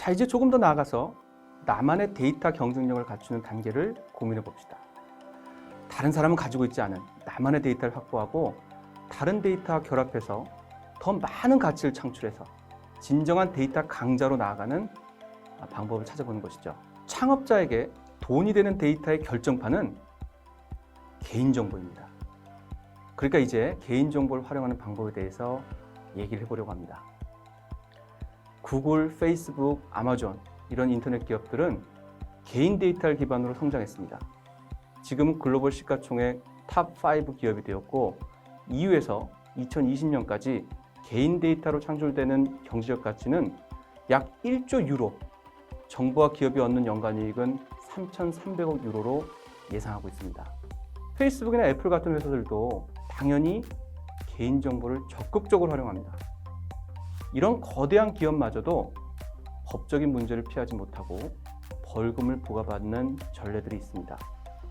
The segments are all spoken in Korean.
자, 이제 조금 더 나아가서 나만의 데이터 경쟁력을 갖추는 단계를 고민해 봅시다. 다른 사람은 가지고 있지 않은 나만의 데이터를 확보하고 다른 데이터와 결합해서 더 많은 가치를 창출해서 진정한 데이터 강자로 나아가는 방법을 찾아보는 것이죠. 창업자에게 돈이 되는 데이터의 결정판은 개인정보입니다. 그러니까 이제 개인정보를 활용하는 방법에 대해서 얘기를 해보려고 합니다. 구글, 페이스북, 아마존 이런 인터넷 기업들은 개인 데이터를 기반으로 성장했습니다. 지금은 글로벌 시가총액 탑5 기업이 되었고 EU에서 2020년까지 개인 데이터로 창출되는 경제적 가치는 약 1조 유로, 정부와 기업이 얻는 연간이익은 3,300억 유로로 예상하고 있습니다. 페이스북이나 애플 같은 회사들도 당연히 개인정보를 적극적으로 활용합니다. 이런 거대한 기업마저도 법적인 문제를 피하지 못하고 벌금을 부과받는 전례들이 있습니다.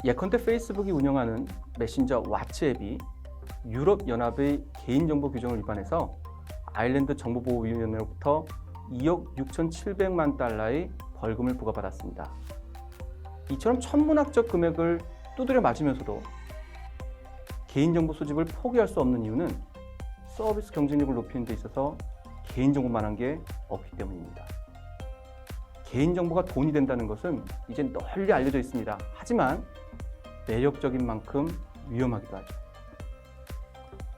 예컨대 페이스북이 운영하는 메신저 왓츠 앱이 유럽연합의 개인정보 규정을 위반해서 아일랜드 정보보호위원회로부터 2억 6,700만 달러의 벌금을 부과받았습니다. 이처럼 천문학적 금액을 두드려 맞으면서도 개인정보 수집을 포기할 수 없는 이유는 서비스 경쟁력을 높이는 데 있어서 개인정보만한 게 없기 때문입니다. 개인정보가 돈이 된다는 것은 이제 널리 알려져 있습니다. 하지만 매력적인 만큼 위험하기도 하죠.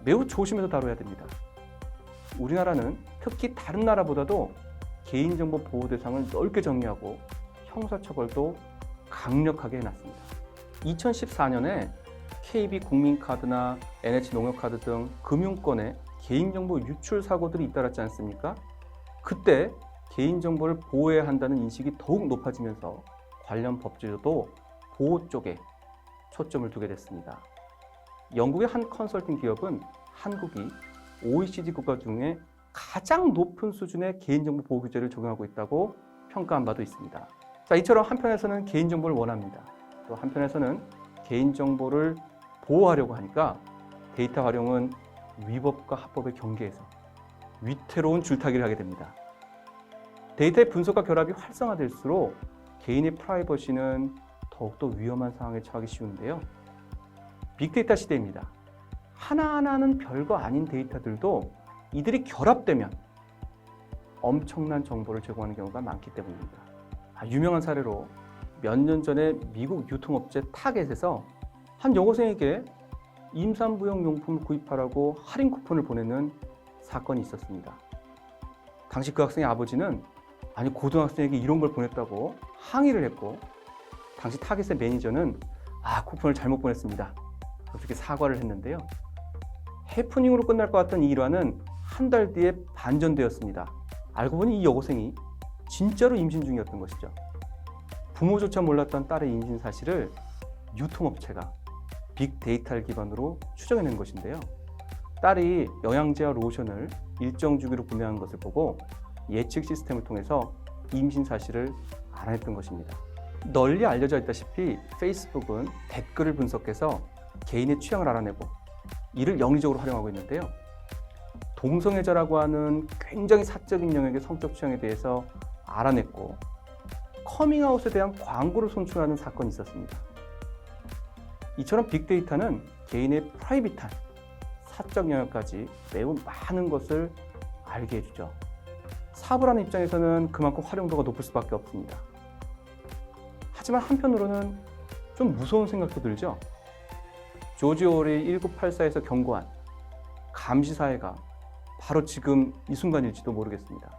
매우 조심해서 다뤄야 됩니다. 우리나라는 특히 다른 나라보다도 개인정보 보호 대상을 넓게 정리하고 형사처벌도 강력하게 해놨습니다. 2014년에 KB 국민카드나 NH농협카드 등 금융권에 개인정보 유출 사고들이 잇따랐지 않습니까? 그때 개인정보를 보호해야 한다는 인식이 더욱 높아지면서 관련 법제도도 보호 쪽에 초점을 두게 됐습니다. 영국의 한 컨설팅 기업은 한국이 OECD 국가 중에 가장 높은 수준의 개인정보 보호 규제를 적용하고 있다고 평가한 바도 있습니다. 자, 이처럼 한편에서는 개인정보를 원합니다. 또 한편에서는 개인정보를 보호하려고 하니까 데이터 활용은 위법과 합법의 경계에서 위태로운 줄타기를 하게 됩니다. 데이터의 분석과 결합이 활성화될수록 개인의 프라이버시는 더욱더 위험한 상황에 처하기 쉬운데요. 빅데이터 시대입니다. 하나하나는 별거 아닌 데이터들도 이들이 결합되면 엄청난 정보를 제공하는 경우가 많기 때문입니다. 유명한 사례로 몇 년 전에 미국 유통업체 타겟에서 한 여고생에게 임산부용 용품을 구입하라고 할인 쿠폰을 보내는 사건이 있었습니다. 당시 그 학생의 아버지는 아니 고등학생에게 이런 걸 보냈다고 항의를 했고 당시 타겟의 매니저는 쿠폰을 잘못 보냈습니다. 그렇게 사과를 했는데요. 해프닝으로 끝날 것 같던 이 일화는 한 달 뒤에 반전되었습니다. 알고 보니 이 여고생이 진짜로 임신 중이었던 것이죠. 부모조차 몰랐던 딸의 임신 사실을 유통업체가 빅데이터를 기반으로 추정해낸 것인데요. 딸이 영양제와 로션을 일정 주기로 구매한 것을 보고 예측 시스템을 통해서 임신 사실을 알아냈던 것입니다. 널리 알려져 있다시피 페이스북은 댓글을 분석해서 개인의 취향을 알아내고 이를 영리적으로 활용하고 있는데요. 동성애자라고 하는 굉장히 사적인 영역의 성적 취향에 대해서 알아냈고 커밍아웃에 대한 광고를 송출하는 사건이 있었습니다. 이처럼 빅데이터는 개인의 프라이빗한 사적 영역까지 매우 많은 것을 알게 해주죠. 사업을 하는 입장에서는 그만큼 활용도가 높을 수밖에 없습니다. 하지만 한편으로는 좀 무서운 생각도 들죠. 조지 오웰이 1984에서 경고한 감시사회가 바로 지금 이 순간일지도 모르겠습니다.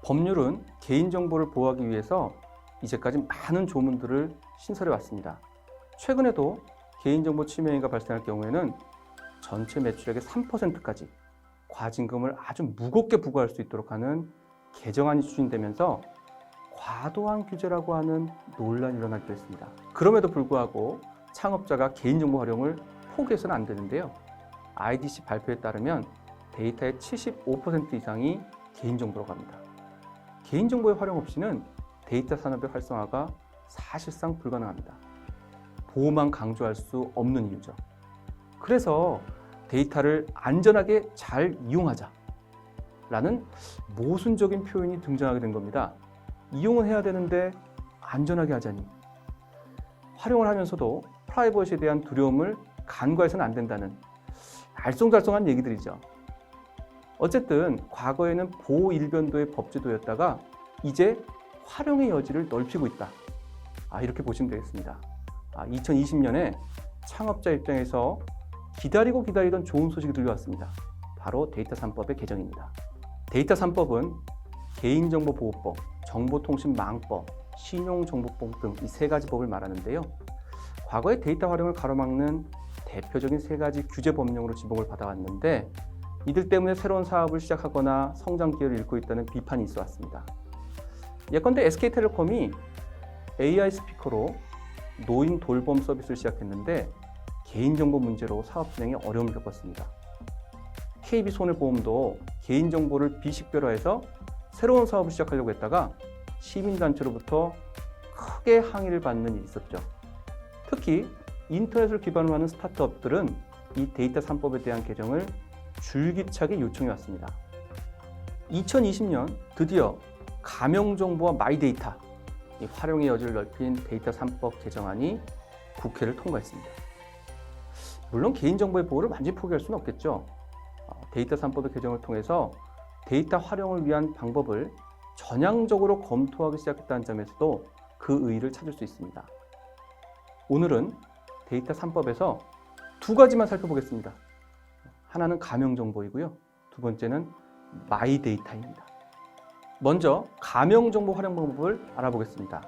법률은 개인정보를 보호하기 위해서 이제까지 많은 조문들을 신설해 왔습니다. 최근에도 개인정보 침해 행위가 발생할 경우에는 전체 매출액의 3%까지 과징금을 아주 무겁게 부과할 수 있도록 하는 개정안이 추진되면서 과도한 규제라고 하는 논란이 일어나기도 했습니다. 그럼에도 불구하고 창업자가 개인정보 활용을 포기해서는 안 되는데요. IDC 발표에 따르면 데이터의 75% 이상이 개인정보로 갑니다. 개인정보의 활용 없이는 데이터 산업의 활성화가 사실상 불가능합니다. 보호만 강조할 수 없는 이유죠. 그래서 데이터를 안전하게 잘 이용하자라는 모순적인 표현이 등장하게 된 겁니다. 이용은 해야 되는데 안전하게 하자니, 활용을 하면서도 프라이버시에 대한 두려움을 간과해서는 안 된다는 알쏭달쏭한 얘기들이죠. 어쨌든 과거에는 보호일변도의 법제도였다가 이제 활용의 여지를 넓히고 있다. 이렇게 보시면 되겠습니다. 2020년에 창업자 입장에서 기다리고 기다리던 좋은 소식이 들려왔습니다. 바로 데이터 3법의 개정입니다. 데이터 3법은 개인정보보호법, 정보통신망법, 신용정보법 등 이 세 가지 법을 말하는데요. 과거의 데이터 활용을 가로막는 대표적인 세 가지 규제 법령으로 지목을 받아왔는데 이들 때문에 새로운 사업을 시작하거나 성장 기회를 잃고 있다는 비판이 있어 왔습니다. 예컨대 SK텔레콤이 AI 스피커로 노인 돌봄 서비스를 시작했는데 개인정보 문제로 사업 진행에 어려움을 겪었습니다. KB손해보험도 개인정보를 비식별화해서 새로운 사업을 시작하려고 했다가 시민단체로부터 크게 항의를 받는 일이 있었죠. 특히 인터넷을 기반으로 하는 스타트업들은 이 데이터 3법에 대한 개정을 줄기차게 요청해 왔습니다. 2020년 드디어 가명정보와 마이데이터, 이 활용의 여지를 넓힌 데이터 3법 개정안이 국회를 통과했습니다. 물론 개인정보의 보호를 완전히 포기할 수는 없겠죠. 데이터 3법의 개정을 통해서 데이터 활용을 위한 방법을 전향적으로 검토하기 시작했다는 점에서도 그 의의를 찾을 수 있습니다. 오늘은 데이터 3법에서 두 가지만 살펴보겠습니다. 하나는 가명정보이고요. 두 번째는 마이데이터입니다. 먼저 가명정보 활용 방법을 알아보겠습니다.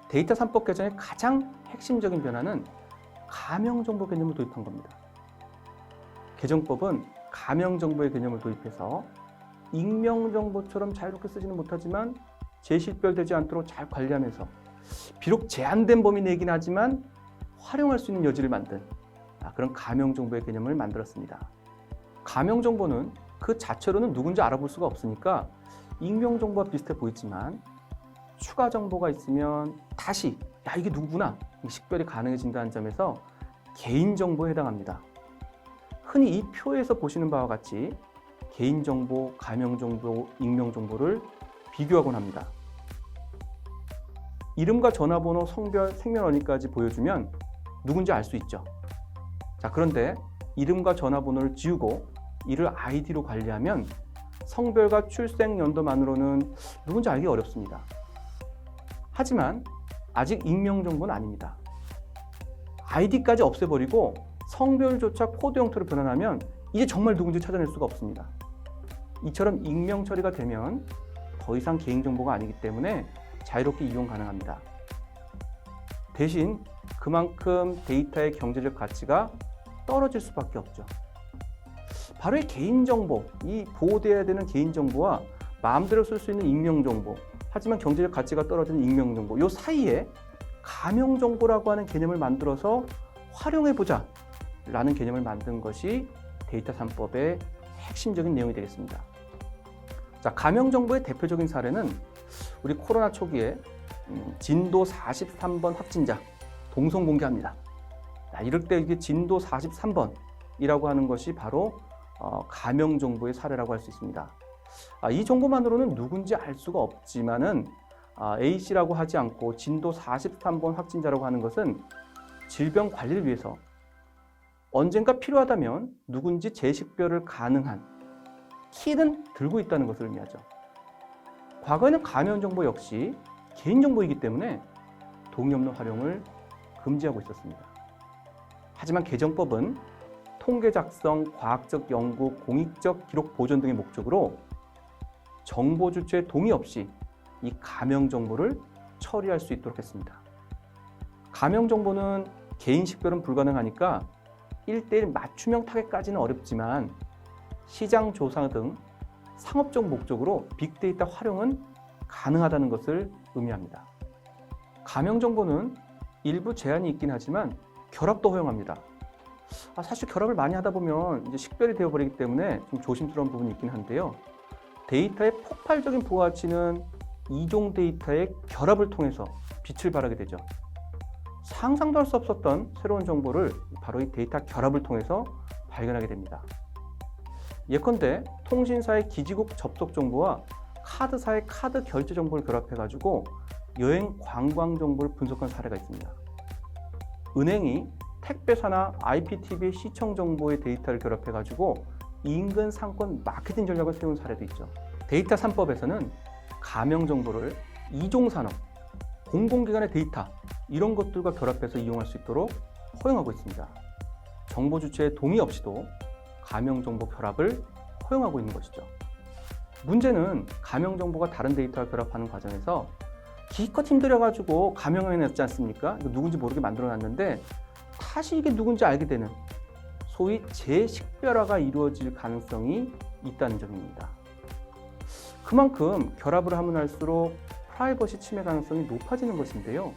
데이터 3법 개정의 가장 핵심적인 변화는 가명정보 개념을 도입한 겁니다. 개정법은 가명정보의 개념을 도입해서 익명정보처럼 자유롭게 쓰지는 못하지만 재식별되지 않도록 잘 관리하면서 비록 제한된 범위 내긴 하지만 활용할 수 있는 여지를 만든 그런 가명정보의 개념을 만들었습니다. 가명정보는 그 자체로는 누군지 알아볼 수가 없으니까 익명정보와 비슷해 보이지만 추가 정보가 있으면 다시 이게 누구구나 식별이 가능해진다는 점에서 개인정보에 해당합니다. 흔히 이 표에서 보시는 바와 같이 개인정보, 가명정보, 익명정보를 비교하곤 합니다. 이름과 전화번호, 성별, 생년월일까지 보여주면 누군지 알 수 있죠. 그런데 이름과 전화번호를 지우고 이를 아이디로 관리하면 성별과 출생연도만으로는 누군지 알기 어렵습니다. 하지만 아직 익명정보는 아닙니다. 아이디까지 없애버리고 성별조차 코드 형태로 변환하면 이제 정말 누군지 찾아낼 수가 없습니다. 이처럼 익명 처리가 되면 더 이상 개인정보가 아니기 때문에 자유롭게 이용 가능합니다. 대신 그만큼 데이터의 경제적 가치가 떨어질 수밖에 없죠. 바로 이 개인정보, 이 보호되어야 되는 개인정보와 마음대로 쓸 수 있는 익명정보, 하지만 경제적 가치가 떨어지는 익명정보, 이 사이에 가명정보라고 하는 개념을 만들어서 활용해보자 라는 개념을 만든 것이 데이터 3법의 핵심적인 내용이 되겠습니다. 가명정보의 대표적인 사례는 우리 코로나 초기에 진도 43번 확진자 동선 공개합니다. 이럴 때 이게 진도 43번이라고 하는 것이 바로 가명정보의 사례라고 할 수 있습니다. 이 정보만으로는 누군지 알 수가 없지만은 A씨라고 하지 않고 진도 43번 확진자라고 하는 것은 질병 관리를 위해서 언젠가 필요하다면 누군지 재식별을 가능한 키는 들고 있다는 것을 의미하죠. 과거에는 가명정보 역시 개인정보이기 때문에 동의 없는 활용을 금지하고 있었습니다. 하지만 개정법은 통계 작성, 과학적 연구, 공익적 기록 보존 등의 목적으로 정보 주체의 동의 없이 이 가명정보를 처리할 수 있도록 했습니다. 가명정보는 개인 식별은 불가능하니까 1:1 맞춤형 타겟까지는 어렵지만 시장 조사 등 상업적 목적으로 빅데이터 활용은 가능하다는 것을 의미합니다. 가명정보는 일부 제한이 있긴 하지만 결합도 허용합니다. 사실 결합을 많이 하다 보면 이제 식별이 되어버리기 때문에 좀 조심스러운 부분이 있긴 한데요. 데이터의 폭발적인 보호 가치는 이종 데이터의 결합을 통해서 빛을 발하게 되죠. 상상도 할 수 없었던 새로운 정보를 바로 이 데이터 결합을 통해서 발견하게 됩니다. 예컨대 통신사의 기지국 접속 정보와 카드사의 카드 결제 정보를 결합해가지고 여행 관광 정보를 분석한 사례가 있습니다. 은행이 택배사나 IPTV 시청 정보의 데이터를 결합해가지고 인근 상권 마케팅 전략을 세운 사례도 있죠. 데이터 3법에서는 가명 정보를 이종산업, 공공기관의 데이터 이런 것들과 결합해서 이용할 수 있도록 허용하고 있습니다. 정보 주체의 동의 없이도 가명 정보 결합을 허용하고 있는 것이죠. 문제는 가명 정보가 다른 데이터와 결합하는 과정에서 기껏 힘들여가지고 가명해냈지 않습니까? 이거 누군지 모르게 만들어놨는데 다시 이게 누군지 알게 되는 소위 재식별화가 이루어질 가능성이 있다는 점입니다. 그만큼 결합을 하면 할수록 프라이버시 침해 가능성이 높아지는 것인데요.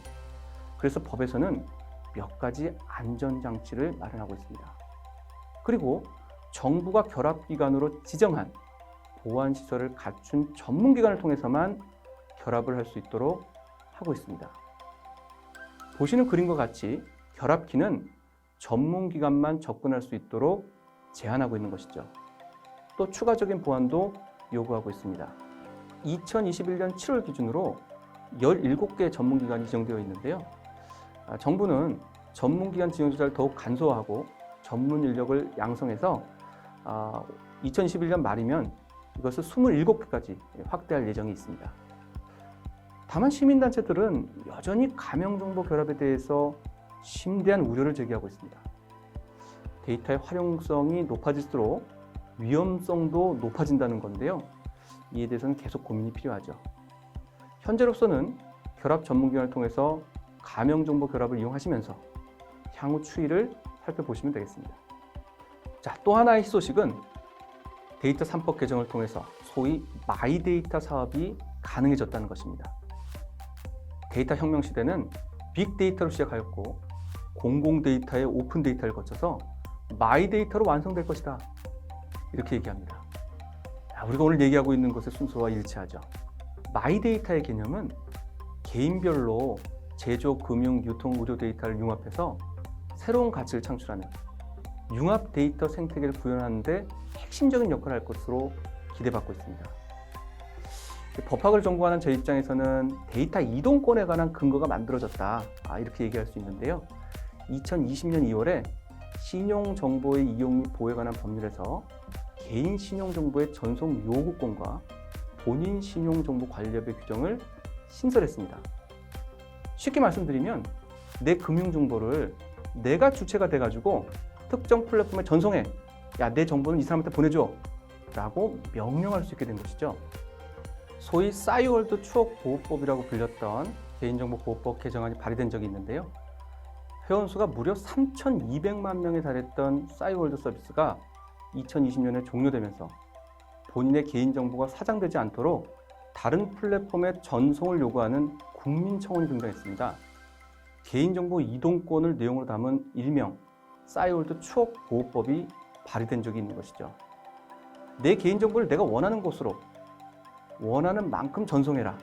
그래서 법에서는 몇 가지 안전장치를 마련하고 있습니다. 그리고 정부가 결합기관으로 지정한 보안시설을 갖춘 전문기관을 통해서만 결합을 할 수 있도록 하고 있습니다. 보시는 그림과 같이 결합키는 전문기관만 접근할 수 있도록 제한하고 있는 것이죠. 또 추가적인 보안도 요구하고 있습니다. 2021년 7월 기준으로 17개 전문기관이 지정되어 있는데요. 정부는 전문기관 지정 조사를 더욱 간소화하고 전문 인력을 양성해서 2021년 말이면 이것을 27개까지 확대할 예정이 있습니다. 다만 시민단체들은 여전히 가명정보 결합에 대해서 심대한 우려를 제기하고 있습니다. 데이터의 활용성이 높아질수록 위험성도 높아진다는 건데요. 이에 대해서는 계속 고민이 필요하죠. 현재로서는 결합 전문기관을 통해서 가명정보 결합을 이용하시면서 향후 추이를 살펴보시면 되겠습니다. 자, 또 하나의 희소식은 데이터 3법 개정을 통해서 소위 마이데이터 사업이 가능해졌다는 것입니다. 데이터 혁명 시대는 빅데이터로 시작하였고 공공데이터의 오픈데이터를 거쳐서 마이데이터로 완성될 것이다. 이렇게 얘기합니다. 우리가 오늘 얘기하고 있는 것의 순서와 일치하죠. 마이데이터의 개념은 개인별로 제조, 금융, 유통, 의료 데이터를 융합해서 새로운 가치를 창출하는 융합 데이터 생태계를 구현하는 데 핵심적인 역할을 할 것으로 기대받고 있습니다. 법학을 전공하는 제 입장에서는 데이터 이동권에 관한 근거가 만들어졌다. 이렇게 얘기할 수 있는데요. 2020년 2월에 신용정보의 이용 및 보호에 관한 법률에서 개인 신용정보의 전송 요구권과 본인 신용정보 관리업의 규정을 신설했습니다. 쉽게 말씀드리면 내 금융정보를 내가 주체가 돼가지고 특정 플랫폼에 전송해. 야, 내 정보는 이 사람한테 보내줘. 라고 명령할 수 있게 된 것이죠. 소위 싸이월드 추억보호법이라고 불렸던 개인정보보호법 개정안이 발의된 적이 있는데요. 회원수가 무려 3,200만 명에 달했던 싸이월드 서비스가 2020년에 종료되면서 본인의 개인정보가 사장되지 않도록 다른 플랫폼의 전송을 요구하는 국민청원이 등장했습니다. 개인정보 이동권을 내용으로 담은 일명 싸이월드 추억보호법이 발의된 적이 있는 것이죠. 내 개인정보를 내가 원하는 곳으로 원하는 만큼 전송해라.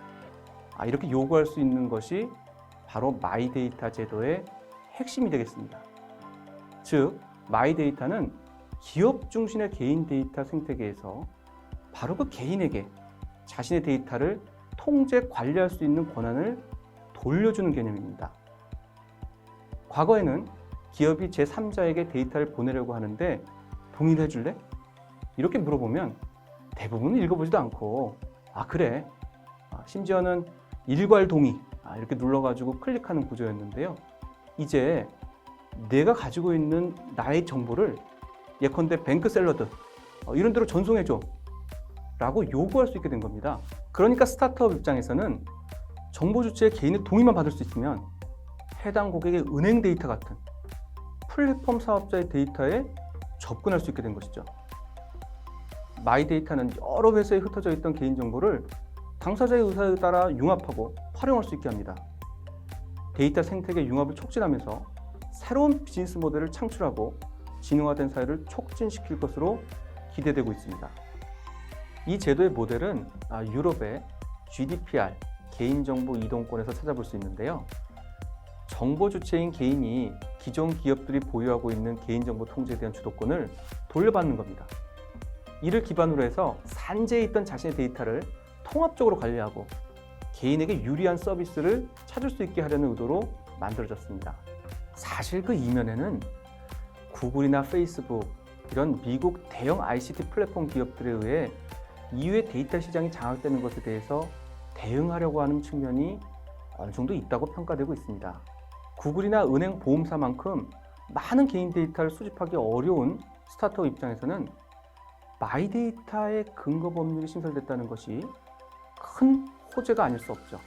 이렇게 요구할 수 있는 것이 바로 마이데이터 제도의 핵심이 되겠습니다. 즉, 마이데이터는 기업 중심의 개인 데이터 생태계에서 바로 그 개인에게 자신의 데이터를 통제, 관리할 수 있는 권한을 돌려주는 개념입니다. 과거에는 기업이 제3자에게 데이터를 보내려고 하는데 동의를 해줄래? 이렇게 물어보면 대부분은 읽어보지도 않고 그래. 심지어는 일괄 동의 이렇게 눌러가지고 클릭하는 구조였는데요. 이제 내가 가지고 있는 나의 정보를 예컨대 뱅크 샐러드 이런 데로 전송해줘 라고 요구할 수 있게 된 겁니다. 그러니까 스타트업 입장에서는 정보 주체의 개인의 동의만 받을 수 있으면 해당 고객의 은행 데이터 같은 플랫폼 사업자의 데이터에 접근할 수 있게 된 것이죠. 마이데이터는 여러 회사에 흩어져 있던 개인정보를 당사자의 의사에 따라 융합하고 활용할 수 있게 합니다. 데이터 생태계 융합을 촉진하면서 새로운 비즈니스 모델을 창출하고 진흥화된 사회를 촉진시킬 것으로 기대되고 있습니다. 이 제도의 모델은 유럽의 GDPR, 개인정보 이동권에서 찾아볼 수 있는데요. 정보 주체인 개인이 기존 기업들이 보유하고 있는 개인정보 통제에 대한 주도권을 돌려받는 겁니다. 이를 기반으로 해서 산재에 있던 자신의 데이터를 통합적으로 관리하고 개인에게 유리한 서비스를 찾을 수 있게 하려는 의도로 만들어졌습니다. 사실 그 이면에는 구글이나 페이스북 이런 미국 대형 ICT 플랫폼 기업들에 의해 EU의 데이터 시장이 장악되는 것에 대해서 대응하려고 하는 측면이 어느 정도 있다고 평가되고 있습니다. 구글이나 은행 보험사만큼 많은 개인 데이터를 수집하기 어려운 스타트업 입장에서는 마이데이터의 근거 법률이 신설됐다는 것이 큰 호재가 아닐 수 없죠.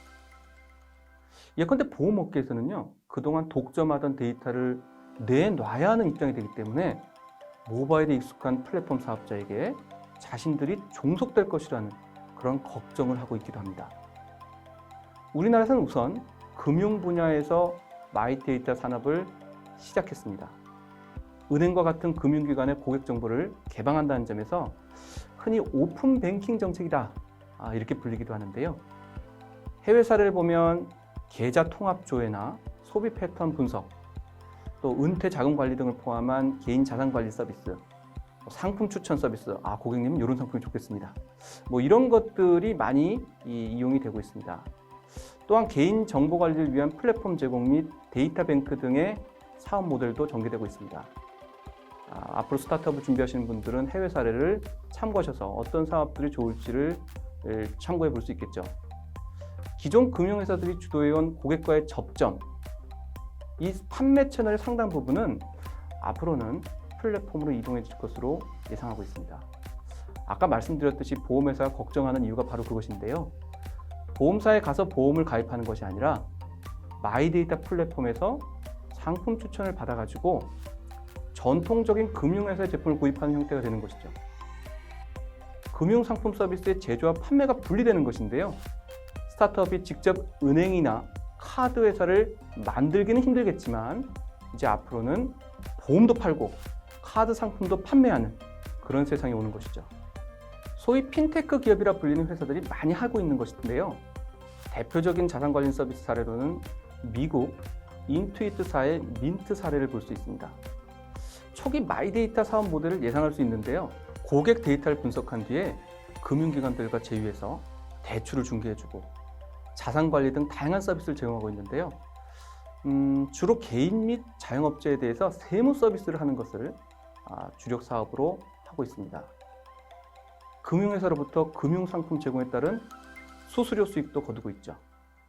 예컨대 보험업계에서는요, 그동안 독점하던 데이터를 내놔야 하는 입장이 되기 때문에 모바일에 익숙한 플랫폼 사업자에게 자신들이 종속될 것이라는 그런 걱정을 하고 있기도 합니다. 우리나라에서는 우선 금융 분야에서 마이데이터 산업을 시작했습니다. 은행과 같은 금융기관의 고객 정보를 개방한다는 점에서 흔히 오픈 뱅킹 정책이다 이렇게 불리기도 하는데요. 해외 사례를 보면 계좌 통합 조회나 소비 패턴 분석, 또 은퇴 자금 관리 등을 포함한 개인 자산 관리 서비스, 상품 추천 서비스, 고객님은 이런 상품이 좋겠습니다. 이런 것들이 많이 이용이 되고 있습니다. 또한 개인 정보 관리를 위한 플랫폼 제공 및 데이터 뱅크 등의 사업 모델도 전개되고 있습니다. 앞으로 스타트업을 준비하시는 분들은 해외 사례를 참고하셔서 어떤 사업들이 좋을지를 참고해 볼 수 있겠죠. 기존 금융회사들이 주도해온 고객과의 접점, 이 판매 채널의 상당 부분은 앞으로는 플랫폼으로 이동해질 것으로 예상하고 있습니다. 아까 말씀드렸듯이 보험회사가 걱정하는 이유가 바로 그것인데요. 보험사에 가서 보험을 가입하는 것이 아니라 마이데이터 플랫폼에서 상품 추천을 받아가지고 전통적인 금융회사의 제품을 구입하는 형태가 되는 것이죠. 금융상품 서비스의 제조와 판매가 분리되는 것인데요. 스타트업이 직접 은행이나 카드 회사를 만들기는 힘들겠지만 이제 앞으로는 보험도 팔고 카드 상품도 판매하는 그런 세상이 오는 것이죠. 소위 핀테크 기업이라 불리는 회사들이 많이 하고 있는 것인데요. 대표적인 자산관리 서비스 사례로는 미국 인투이트사의 민트 사례를 볼 수 있습니다. 초기 마이데이터 사업 모델을 예상할 수 있는데요. 고객 데이터를 분석한 뒤에 금융기관들과 제휴해서 대출을 중개해주고 자산관리 등 다양한 서비스를 제공하고 있는데요. 주로 개인 및 자영업자에 대해서 세무 서비스를 하는 것을 주력 사업으로 하고 있습니다. 금융회사로부터 금융상품 제공에 따른 수수료 수익도 거두고 있죠.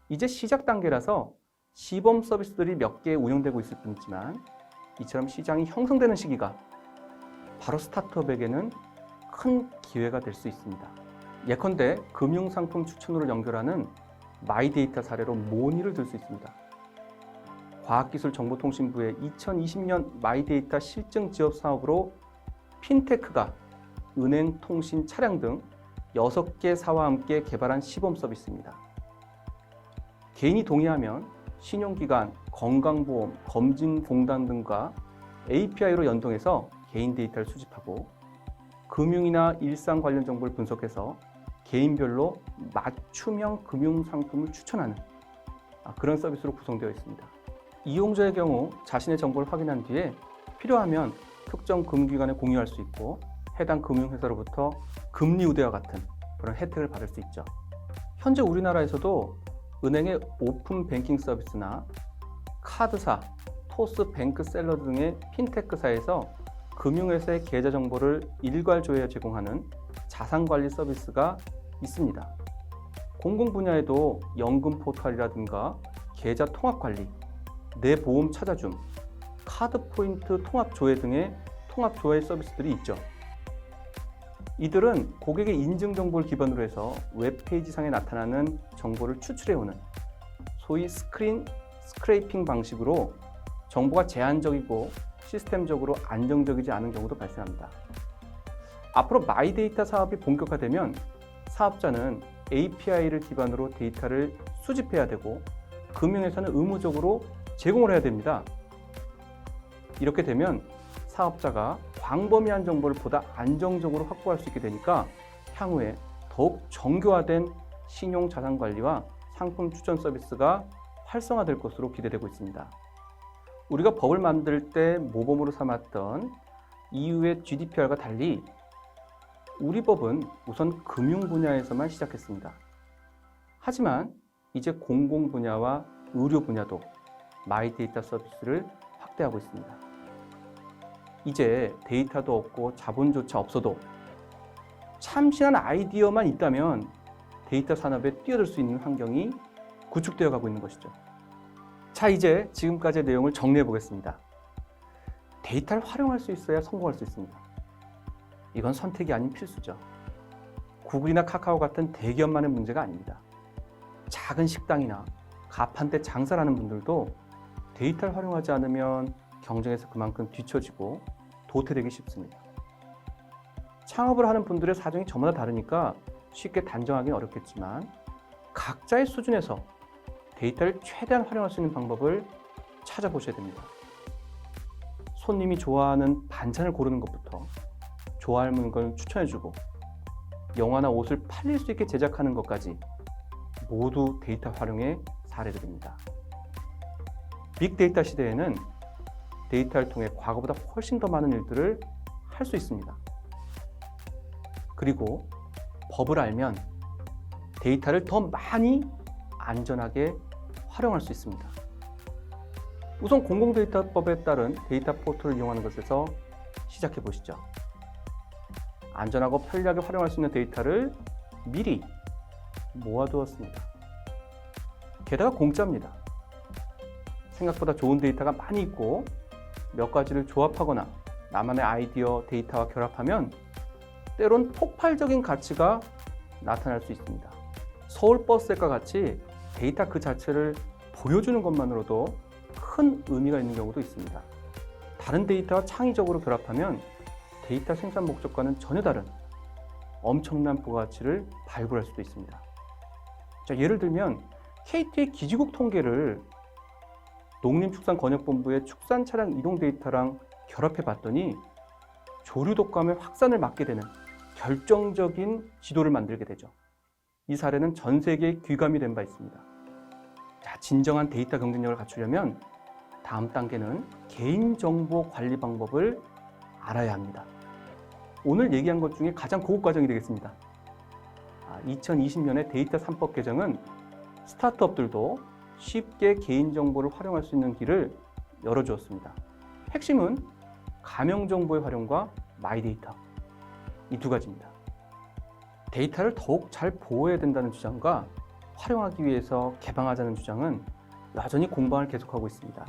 이제 시작 단계라서 시범 서비스들이 몇 개 운영되고 있을 뿐이지만 이처럼 시장이 형성되는 시기가 바로 스타트업에게는 큰 기회가 될 수 있습니다. 예컨대 금융상품 추천으로 연결하는 마이데이터 사례로 모니를 들 수 있습니다. 과학기술정보통신부의 2020년 마이데이터 실증 지업 사업으로 핀테크가 은행, 통신, 차량 등 6개 사와 함께 개발한 시범 서비스입니다. 개인이 동의하면 신용기관, 건강보험, 검진공단 등과 API로 연동해서 개인 데이터를 수집하고 금융이나 일상 관련 정보를 분석해서 개인별로 맞춤형 금융상품을 추천하는 그런 서비스로 구성되어 있습니다. 이용자의 경우 자신의 정보를 확인한 뒤에 필요하면 특정 금융기관에 공유할 수 있고 해당 금융회사로부터 금리 우대와 같은 그런 혜택을 받을 수 있죠. 현재 우리나라에서도 은행의 오픈 뱅킹 서비스나 카드사, 토스 뱅크 샐러드 등의 핀테크사에서 금융회사의 계좌 정보를 일괄 조회해 제공하는 자산관리 서비스가 있습니다. 공공 분야에도 연금 포털이라든가 계좌 통합 관리, 내 보험 찾아줌, 카드 포인트 통합 조회 등의 통합 조회 서비스들이 있죠. 이들은 고객의 인증 정보를 기반으로 해서 웹페이지상에 나타나는 정보를 추출해오는 소위 스크린 스크레이핑 방식으로 정보가 제한적이고 시스템적으로 안정적이지 않은 경우도 발생합니다. 앞으로 마이데이터 사업이 본격화되면 사업자는 API를 기반으로 데이터를 수집해야 되고 금융회사는 의무적으로 제공을 해야 됩니다. 이렇게 되면 사업자가 광범위한 정보를 보다 안정적으로 확보할 수 있게 되니까 향후에 더욱 정교화된 신용 자산 관리와 상품 추천 서비스가 활성화될 것으로 기대되고 있습니다. 우리가 법을 만들 때 모범으로 삼았던 EU의 GDPR과 달리 우리 법은 우선 금융 분야에서만 시작했습니다. 하지만 이제 공공 분야와 의료 분야도 마이데이터 서비스를 확대하고 있습니다. 이제 데이터도 없고 자본조차 없어도 참신한 아이디어만 있다면 데이터 산업에 뛰어들 수 있는 환경이 구축되어 가고 있는 것이죠. 자, 이제 지금까지의 내용을 정리해 보겠습니다. 데이터를 활용할 수 있어야 성공할 수 있습니다. 이건 선택이 아닌 필수죠. 구글이나 카카오 같은 대기업만의 문제가 아닙니다. 작은 식당이나 가판대 장사를 하는 분들도 데이터를 활용하지 않으면 경쟁에서 그만큼 뒤처지고 도태되기 쉽습니다. 창업을 하는 분들의 사정이 저마다 다르니까 쉽게 단정하기는 어렵겠지만 각자의 수준에서 데이터를 최대한 활용할 수 있는 방법을 찾아보셔야 됩니다. 손님이 좋아하는 반찬을 고르는 것부터 좋아할 물건을 추천해주고 영화나 옷을 팔릴 수 있게 제작하는 것까지 모두 데이터 활용의 사례들입니다. 빅데이터 시대에는 데이터를 통해 과거보다 훨씬 더 많은 일들을 할 수 있습니다. 그리고 법을 알면 데이터를 더 많이 안전하게 활용할 수 있습니다. 우선 공공데이터법에 따른 데이터 포털을 이용하는 것에서 시작해 보시죠. 안전하고 편리하게 활용할 수 있는 데이터를 미리 모아두었습니다. 게다가 공짜입니다. 생각보다 좋은 데이터가 많이 있고 몇 가지를 조합하거나 나만의 아이디어 데이터와 결합하면 때론 폭발적인 가치가 나타날 수 있습니다. 서울버스과 같이 데이터 그 자체를 보여주는 것만으로도 큰 의미가 있는 경우도 있습니다. 다른 데이터와 창의적으로 결합하면 데이터 생산 목적과는 전혀 다른 엄청난 부가가치를 발굴할 수도 있습니다. 자, 예를 들면 KT의 기지국 통계를 농림축산건협본부의 축산 차량 이동 데이터랑 결합해 봤더니 조류 독감의 확산을 막게 되는 결정적인 지도를 만들게 되죠. 이 사례는 전 세계에 귀감이 된 바 있습니다. 자, 진정한 데이터 경쟁력을 갖추려면 다음 단계는 개인정보 관리 방법을 알아야 합니다. 오늘 얘기한 것 중에 가장 고급 과정이 되겠습니다. 2020년에 데이터 3법 개정은 스타트업들도 쉽게 개인정보를 활용할 수 있는 길을 열어주었습니다. 핵심은 가명정보의 활용과 마이데이터, 이 두 가지입니다. 데이터를 더욱 잘 보호해야 된다는 주장과 활용하기 위해서 개방하자는 주장은 여전히 공방을 계속하고 있습니다.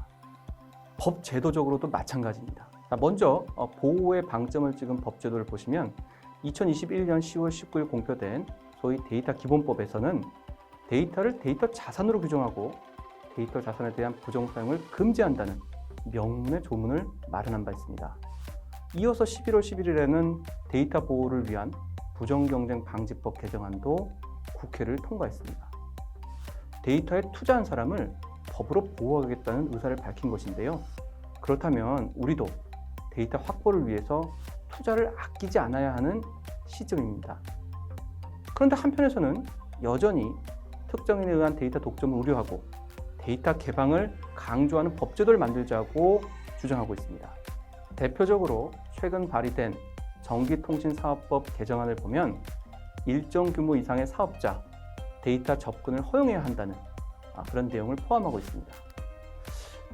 법 제도적으로도 마찬가지입니다. 먼저 보호의 방점을 찍은 법 제도를 보시면 2021년 10월 19일 공표된 소위 데이터 기본법에서는 데이터를 데이터 자산으로 규정하고 데이터 자산에 대한 부정 사용을 금지한다는 명문의 조문을 마련한 바 있습니다. 이어서 11월 11일에는 데이터 보호를 위한 부정경쟁 방지법 개정안도 국회를 통과했습니다. 데이터에 투자한 사람을 법으로 보호하겠다는 의사를 밝힌 것인데요. 그렇다면 우리도 데이터 확보를 위해서 투자를 아끼지 않아야 하는 시점입니다. 그런데 한편에서는 여전히 특정인에 의한 데이터 독점을 우려하고 데이터 개방을 강조하는 법제도를 만들자고 주장하고 있습니다. 대표적으로 최근 발의된 전기통신사업법 개정안을 보면 일정 규모 이상의 사업자 데이터 접근을 허용해야 한다는 그런 내용을 포함하고 있습니다.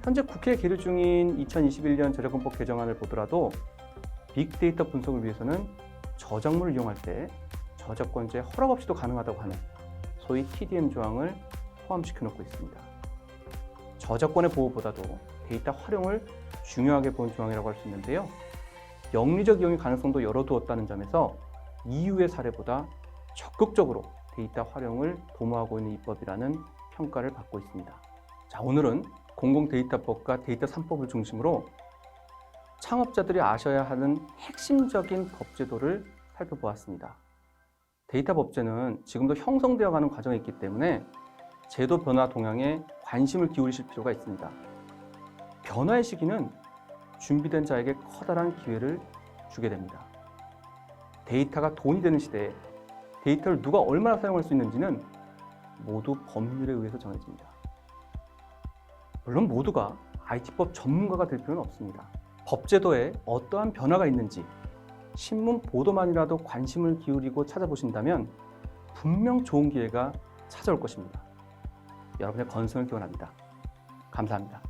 현재 국회에 계류 중인 2021년 저작권법 개정안을 보더라도 빅데이터 분석을 위해서는 저작물을 이용할 때 저작권자의 허락 없이도 가능하다고 하는 소위 TDM 조항을 포함시켜 놓고 있습니다. 저작권의 보호보다도 데이터 활용을 중요하게 본 조항이라고 할 수 있는데요. 영리적 이용의 가능성도 열어두었다는 점에서 EU의 사례보다 적극적으로 데이터 활용을 도모하고 있는 입법이라는 평가를 받고 있습니다. 자, 오늘은 공공데이터법과 데이터 3법을 중심으로 창업자들이 아셔야 하는 핵심적인 법제도를 살펴보았습니다. 데이터 법제는 지금도 형성되어가는 과정에 있기 때문에 제도 변화 동향에 관심을 기울이실 필요가 있습니다. 변화의 시기는 준비된 자에게 커다란 기회를 주게 됩니다. 데이터가 돈이 되는 시대에 데이터를 누가 얼마나 사용할 수 있는지는 모두 법률에 의해서 정해집니다. 물론 모두가 IT법 전문가가 될 필요는 없습니다. 법제도에 어떠한 변화가 있는지 신문 보도만이라도 관심을 기울이고 찾아보신다면 분명 좋은 기회가 찾아올 것입니다. 여러분의 건승을 기원합니다. 감사합니다.